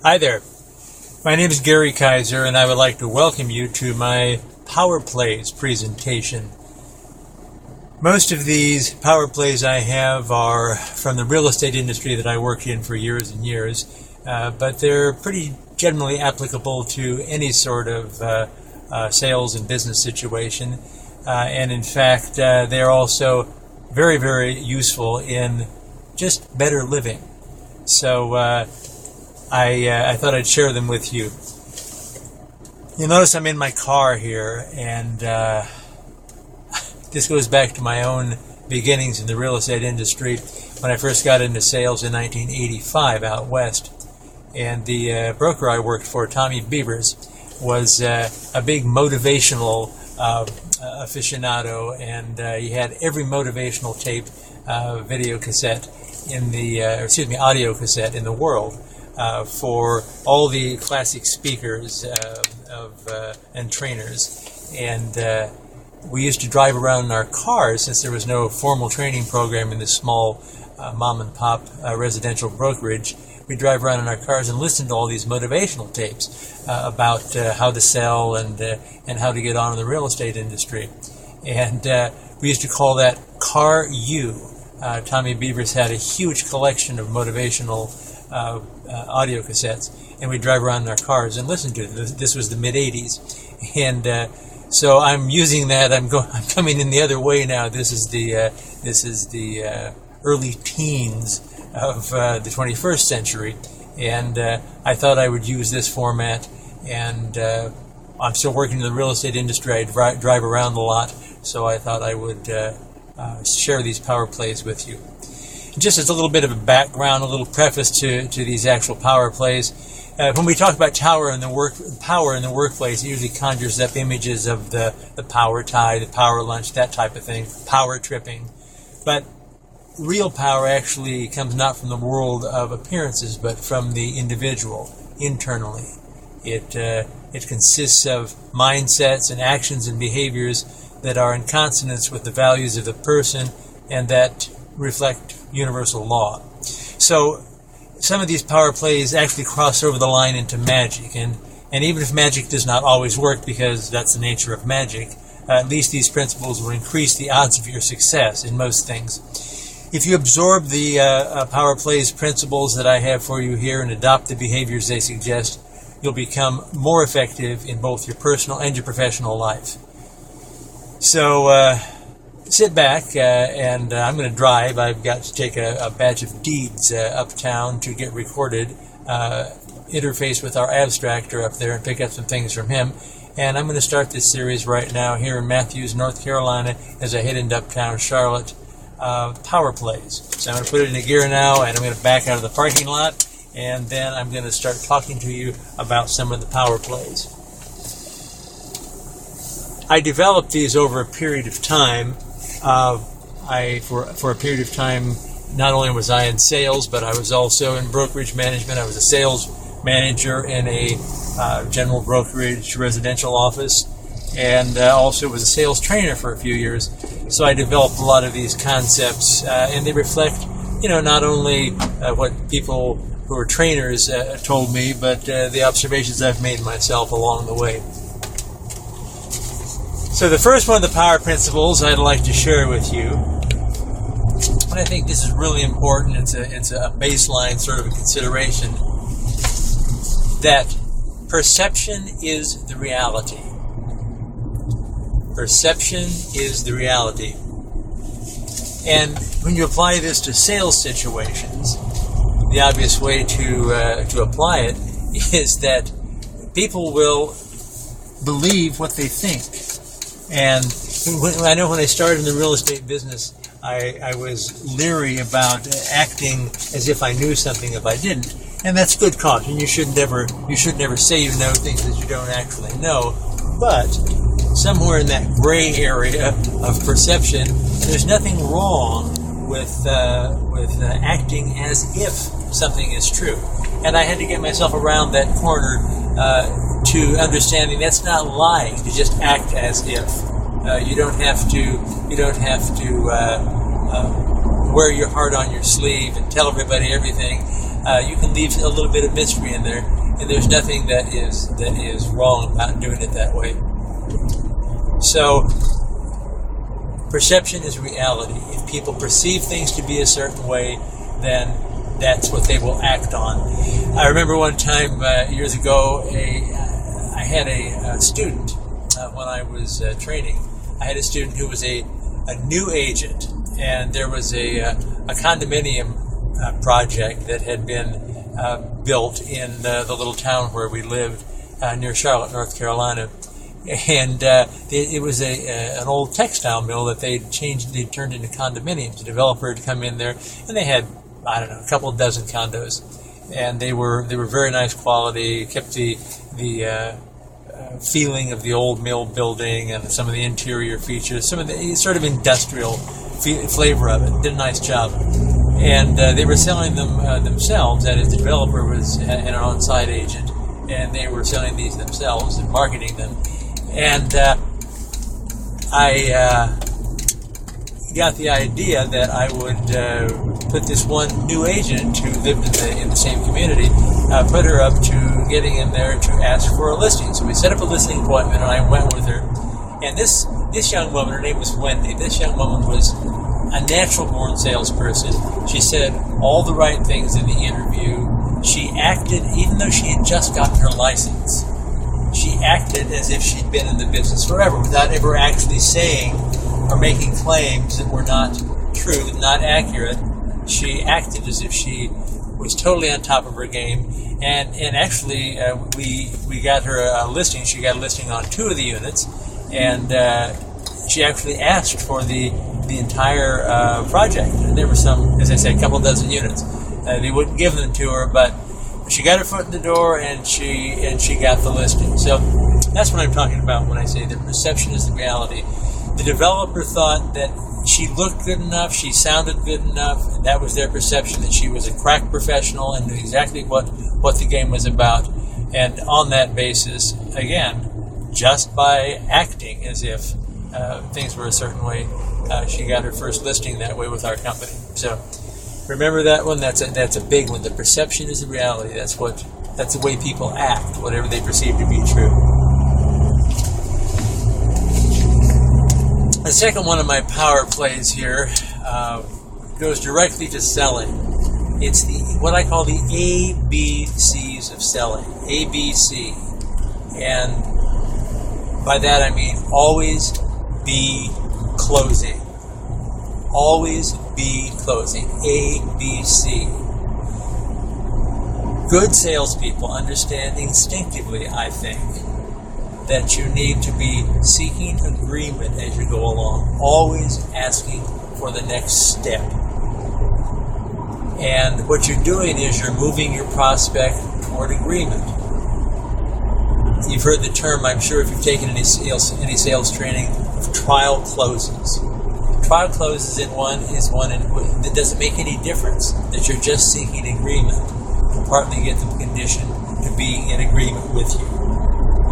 Hi there. My name is Gary Kaiser, and I would like to welcome you to my Power Plays presentation. Most of these Power Plays I have are from the real estate industry that I worked in for years and years, but they're pretty generally applicable to any sort of sales and business situation. And in fact, they're also very, very useful in just better living. So I thought I'd share them with you. You'll notice I'm in my car here, and this goes back to my own beginnings in the real estate industry when I first got into sales in 1985 out west. And the broker I worked for, Tommy Beavers, was a big motivational aficionado, and he had every motivational tape, video cassette in the, audio cassette in the world for all the classic speakers and trainers. And we used to drive around in our cars, since there was no formal training program in this small mom and pop residential brokerage. We drive around in our cars and listen to all these motivational tapes about how to sell and how to get on in the real estate industry. And we used to call that Car U. Tommy Beavers had a huge collection of motivational audio cassettes, and we drive around in our cars and listen to it. This was the mid-'80s, and so I'm using that. I'm coming in the other way now. This is the early teens of the 21st century, and I thought I would use this format. And I'm still working in the real estate industry. I drive around a lot, so I thought I would share these Power Plays with you. Just as a little bit of a background, a little preface to these actual Power Plays. When we talk about power in the workplace, it usually conjures up images of the power tie, the power lunch, that type of thing, power tripping. But real power actually comes not from the world of appearances, but from the individual, internally. It consists of mindsets and actions and behaviors that are in consonance with the values of the person and that reflect universal law. So some of these Power Plays actually cross over the line into magic, and even if magic does not always work, because that's the nature of magic, at least these principles will increase the odds of your success in most things. If you absorb the Power Plays principles that I have for you here and adopt the behaviors they suggest, you'll become more effective in both your personal and your professional life. So sit back, and I'm going to drive. I've got to take a batch of deeds uptown to get recorded, interface with our abstractor up there and pick up some things from him. And I'm going to start this series right now here in Matthews, North Carolina, as I head into uptown Charlotte. Power Plays. So I'm going to put it into gear now, and I'm going to back out of the parking lot, and then I'm going to start talking to you about some of the Power Plays. I developed these over a period of time. For a period of time, not only was I in sales, but I was also in brokerage management. I was a sales manager in a general brokerage residential office, and also was a sales trainer for a few years. So I developed a lot of these concepts, and they reflect, not only what people who are trainers told me, but the observations I've made myself along the way. So the first one of the power principles I'd like to share with you, and I think this is really important, it's a baseline sort of a consideration, that perception is the reality. Perception is the reality. And when you apply this to sales situations, the obvious way to apply it is that people will believe what they think. And I know when I started in the real estate business, I was leery about acting as if I knew something if I didn't. And that's good caution. You should never say you know things that you don't actually know. But somewhere in that gray area of perception, there's nothing wrong with acting as if something is true. And I had to get myself around that corner to understanding that's not lying to just act as if. You don't have to wear your heart on your sleeve and tell everybody everything. You can leave a little bit of mystery in there, and there's nothing that is wrong about doing it that way. So, perception is reality. If people perceive things to be a certain way, then that's what they will act on. I remember one time years ago, I had a student when I was training. I had a student who was a new agent, and there was a condominium project that had been built in the little town where we lived near Charlotte, North Carolina. And it was an old textile mill that they'd turned into condominiums. The developer had come in there, and they had, I don't know, a couple of dozen condos, and they were very nice quality. Kept the feeling of the old mill building and some of the interior features, some of the sort of industrial flavor of it. Did a nice job, and they were selling them themselves. That is, the developer was an on-site agent, and they were selling these themselves and marketing them. And I got the idea that I would put this one new agent who lived in the same community, put her up to getting in there to ask for a listing. So we set up a listing appointment, and I went with her. And this young woman, her name was Wendy. This young woman was a natural-born salesperson. She said all the right things in the interview. She acted, even though she had just gotten her license, she acted as if she'd been in the business forever without ever actually saying or making claims that were not true, not accurate. She acted as if she was totally on top of her game, and actually we got her a listing. She got a listing on 2 of the units, and she actually asked for the entire project. And there were some, as I said, a couple dozen units. They wouldn't give them to her, but she got her foot in the door, and she got the listing. So that's what I'm talking about when I say that perception is the reality. The developer thought that she looked good enough, she sounded good enough, and that was their perception, that she was a crack professional and knew exactly what the game was about. And on that basis, again, just by acting as if things were a certain way, she got her first listing that way with our company. So remember that one. That's a big one. The perception is the reality. That's the way people act, whatever they perceive to be true. The second one of my power plays here goes directly to selling. It's what I call the ABCs of selling. ABC. And by that I mean always be closing. Always be closing. ABC. Good salespeople understand instinctively, I think, that you need to be seeking agreement as you go along, always asking for the next step. And what you're doing is you're moving your prospect toward agreement. You've heard the term, I'm sure, if you've taken any sales training, of trial closes. Trial closes is one that doesn't make any difference, that you're just seeking agreement. You partly get the condition to be in agreement with you.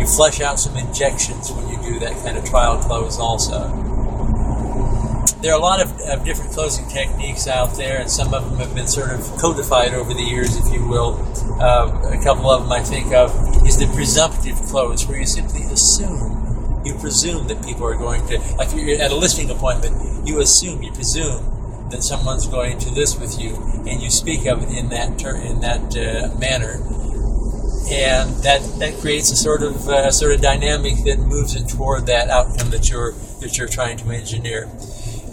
You flesh out some injections when you do that kind of trial close also. There are a lot of different closing techniques out there, and some of them have been sort of codified over the years, if you will. A couple of them I think of is the presumptive close, where you simply assume, you presume that people are going to, like you're at a listing appointment, you presume that someone's going to list with you, and you speak of it in that manner. And that creates a sort of dynamic that moves it toward that outcome that you're trying to engineer.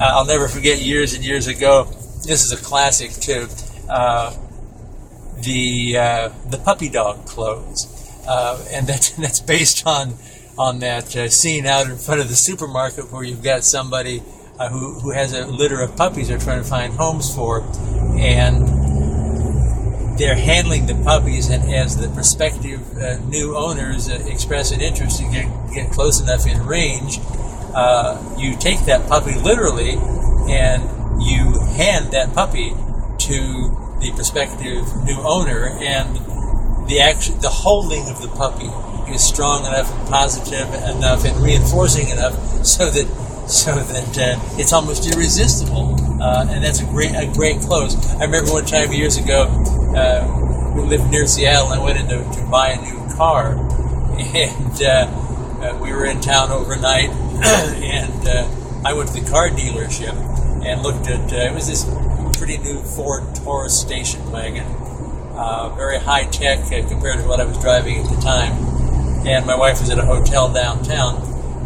I'll never forget years and years ago. This is a classic too. The puppy dog close, and that's based on that scene out in front of the supermarket where you've got somebody who has a litter of puppies they're trying to find homes for, and they're handling the puppies, and as the prospective new owners express an interest to get close enough in range, you take that puppy literally and you hand that puppy to the prospective new owner, and the holding of the puppy is strong enough and positive enough and reinforcing enough so that it's almost irresistible and that's a great close. I remember one time years ago, we lived near Seattle, and I went in to buy a new car, and we were in town overnight, and I went to the car dealership and looked at, it was this pretty new Ford Taurus station wagon, very high-tech compared to what I was driving at the time, and my wife was at a hotel downtown,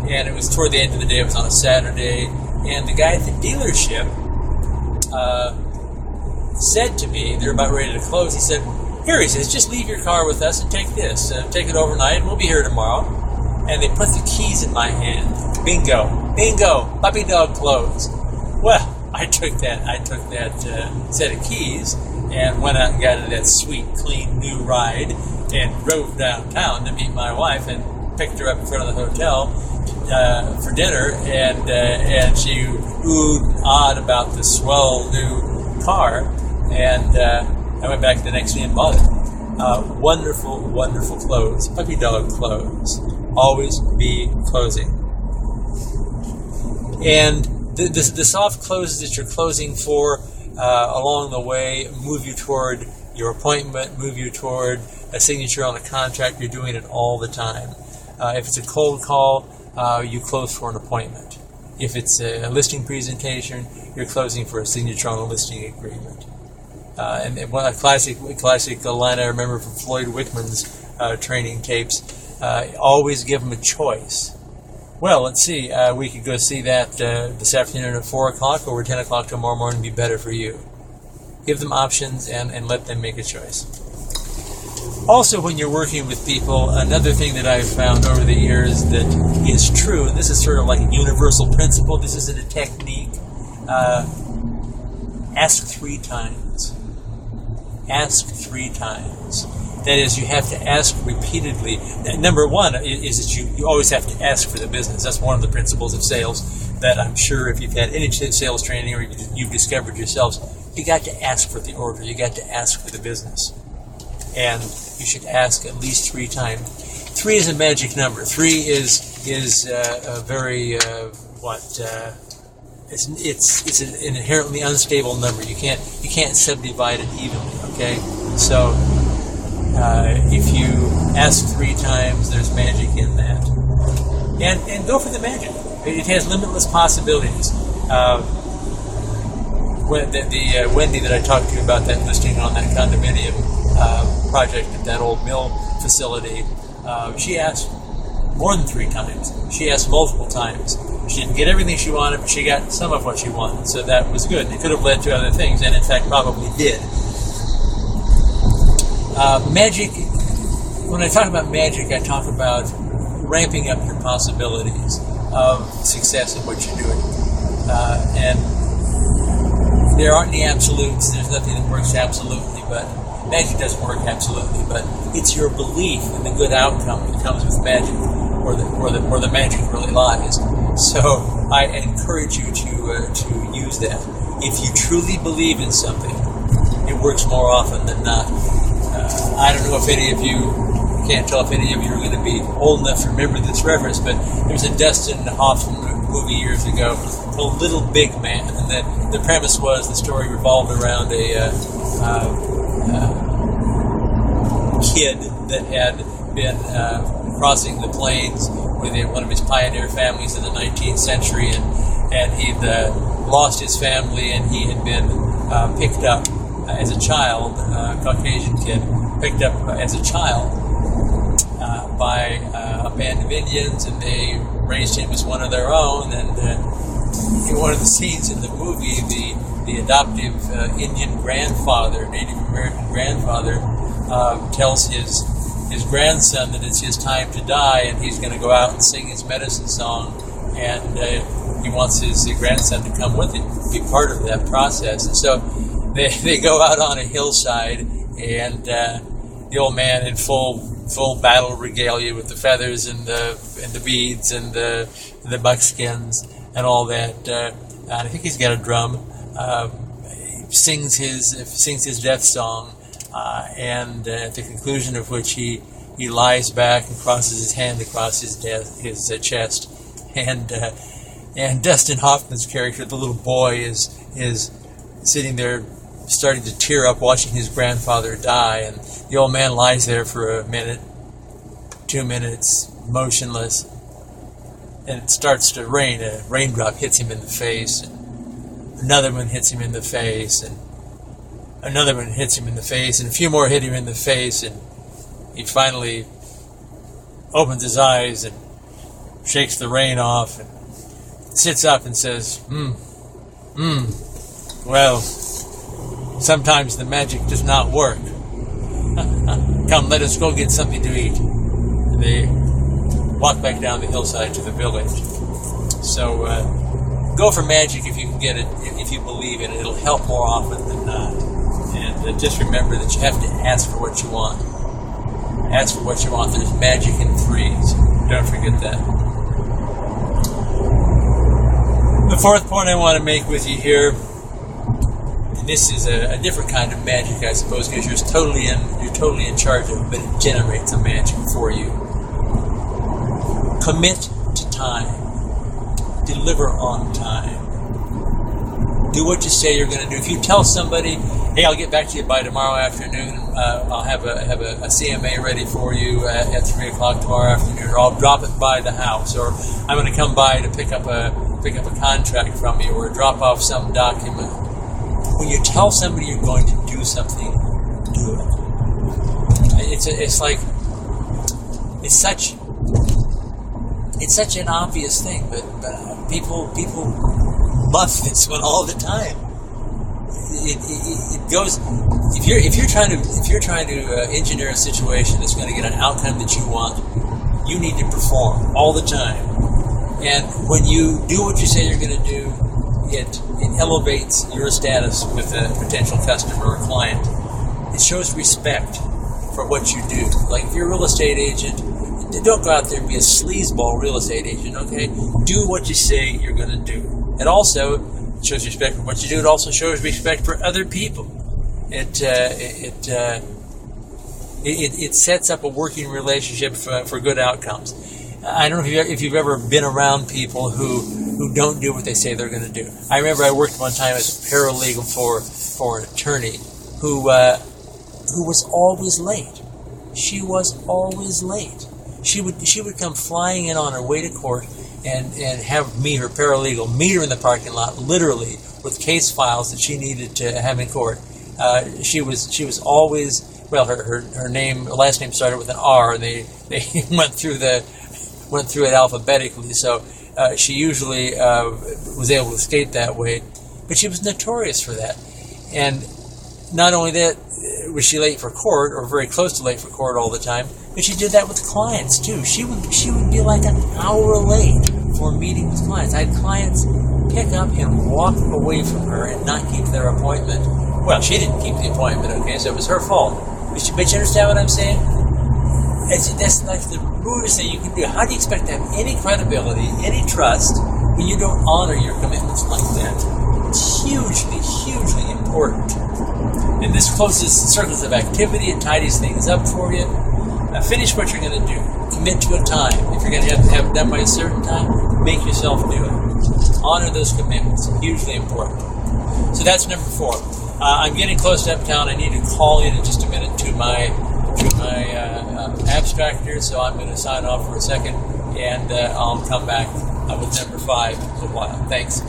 and it was toward the end of the day, it was on a Saturday, and the guy at the dealership said to me, they're about ready to close, he said, "Here," he says, "just leave your car with us and take this. Take it overnight, and we'll be here tomorrow." And they put the keys in my hand. Bingo, puppy dog clothes. Well, I took that set of keys and went out and got into that sweet, clean, new ride and drove downtown to meet my wife and picked her up in front of the hotel for dinner, and she oohed and awed about the swell new car, and I went back the next day and bought it. Wonderful, wonderful clothes, puppy dog clothes. Always be closing. And the soft closes that you're closing for along the way move you toward your appointment, move you toward a signature on a contract. You're doing it all the time. If it's a cold call, you close for an appointment. If it's a listing presentation, you're closing for a signature on a listing agreement. And one a classic line I remember from Floyd Wickman's training tapes, always give them a choice. Well, let's see, we could go see that this afternoon at 4 o'clock, or 10 o'clock tomorrow morning be better for you. Give them options and let them make a choice. Also, when you're working with people, another thing that I've found over the years that is true, and this is sort of like a universal principle, this isn't a technique, ask 3 times. Ask 3 times. That is, you have to ask repeatedly. Number one is that you always have to ask for the business. That's one of the principles of sales that I'm sure if you've had any sales training or you've discovered yourselves, you got to ask for the order. You got to ask for the business. And you should ask at least 3 times. 3 is a magic number. 3 is a very, it's an inherently unstable number. You can't subdivide it evenly, okay? So, if you ask 3 times, there's magic in that. And go for the magic. It has limitless possibilities. The Wendy that I talked to you about that listing on that condominium project at that old mill facility, she asked more than 3 times. She asked multiple times. She didn't get everything she wanted, but she got some of what she wanted, so that was good. It could have led to other things, and in fact probably did. Magic, when I talk about magic, I talk about ramping up your possibilities of success in what you're doing. And there aren't any absolutes. There's nothing that works absolutely, but magic doesn't work absolutely. But it's your belief in the good outcome that comes with magic, where the magic really lies. So I encourage you to use that. If you truly believe in something, it works more often than not. I don't know if any of you, I can't tell if any of you are going to be old enough to remember this reference, but there was a Dustin Hoffman movie years ago called Little Big Man, and the premise was the story revolved around a kid that had been crossing the plains with one of his pioneer families in the 19th century, and he'd lost his family, and he had been picked up as a child, Caucasian kid, picked up as a child by a band of Indians, and they raised him as one of their own. And in one of the scenes in the movie, the adoptive Indian grandfather, Native American grandfather, tells his grandson that it's his time to die, and he's going to go out and sing his medicine song, and he wants his grandson to come with him, be part of that process. And so they go out on a hillside, and the old man in full battle regalia with the feathers and the beads and the buckskins and all that. And I think he's got a drum. Sings his death song, and at the conclusion of which he lies back and crosses his hand across his chest, and Dustin Hoffman's character, the little boy, is is sitting there starting to tear up watching his grandfather die, and the old man lies there for a minute, 2 minutes, motionless, and it starts to rain. A raindrop hits him in the face, and another one hits him in the face, and another one hits him in the face, and a few more hit him in the face, and he finally opens his eyes and shakes the rain off and sits up and says, well, sometimes the magic does not work. Come, let us go get something to eat. And they walk back down the hillside to the village. So go for magic if you can get it, if you believe in it. It'll help more often than not. And just remember that you have to ask for what you want. Ask for what you want. There's magic in threes. Don't forget that. The fourth point I want to make with you here, and this is a different kind of magic, I suppose, because you're totally in charge of it, but it generates a magic for you. Commit to time. Deliver on time. Do what you say you're going to do. If you tell somebody, hey, I'll get back to you by tomorrow afternoon, I'll have a CMA ready for you at 3 o'clock tomorrow afternoon, or I'll drop it by the house, or I'm going to come by to pick up a contract from you, or drop off some document. When you tell somebody you're going to do something, do it. It's such an obvious thing, but people muff this one all the time. It goes. If you're trying to engineer a situation that's going to get an outcome that you want, you need to perform all the time. And when you do what you say you're going to do, it elevates your status with a potential customer or client. It shows respect for what you do. Like if you're a real estate agent, don't go out there and be a sleazeball real estate agent, okay? Do what you say you're going to do. It also shows respect for what you do. It also shows respect for other people. It sets up a working relationship for good outcomes. I don't know if you've ever been around people who don't do what they say they're going to do. I remember I worked one time as a paralegal for an attorney who was always late. She was always late. She would come flying in on her way to court and have me, her paralegal, meet her in the parking lot, literally, with case files that she needed to have in court. She was always, well, her last name started with an R, and they went through it alphabetically, so she usually was able to escape that way. But she was notorious for that. And not only that was she late for court, or very close to late for court all the time, but she did that with clients too. She would be like an hour late for a meeting with clients. I had clients pick up and walk away from her and not keep their appointment. Well, she didn't keep the appointment, okay, so it was her fault. But you understand what I'm saying? That's like the rudest thing you can do. How do you expect to have any credibility, any trust, when you don't honor your commitments like that? It's hugely, hugely important. And this closes circles of activity. It tidies things up for you. Finish what you're going to do. Commit to a time. If you're going to have it done by a certain time, make yourself do it. Honor those commitments. Hugely important. So that's number 4. I'm getting close to uptown. I need to call in just a minute to my abstractor, so I'm going to sign off for a second, and I'll come back with number 5 in a while. Thanks.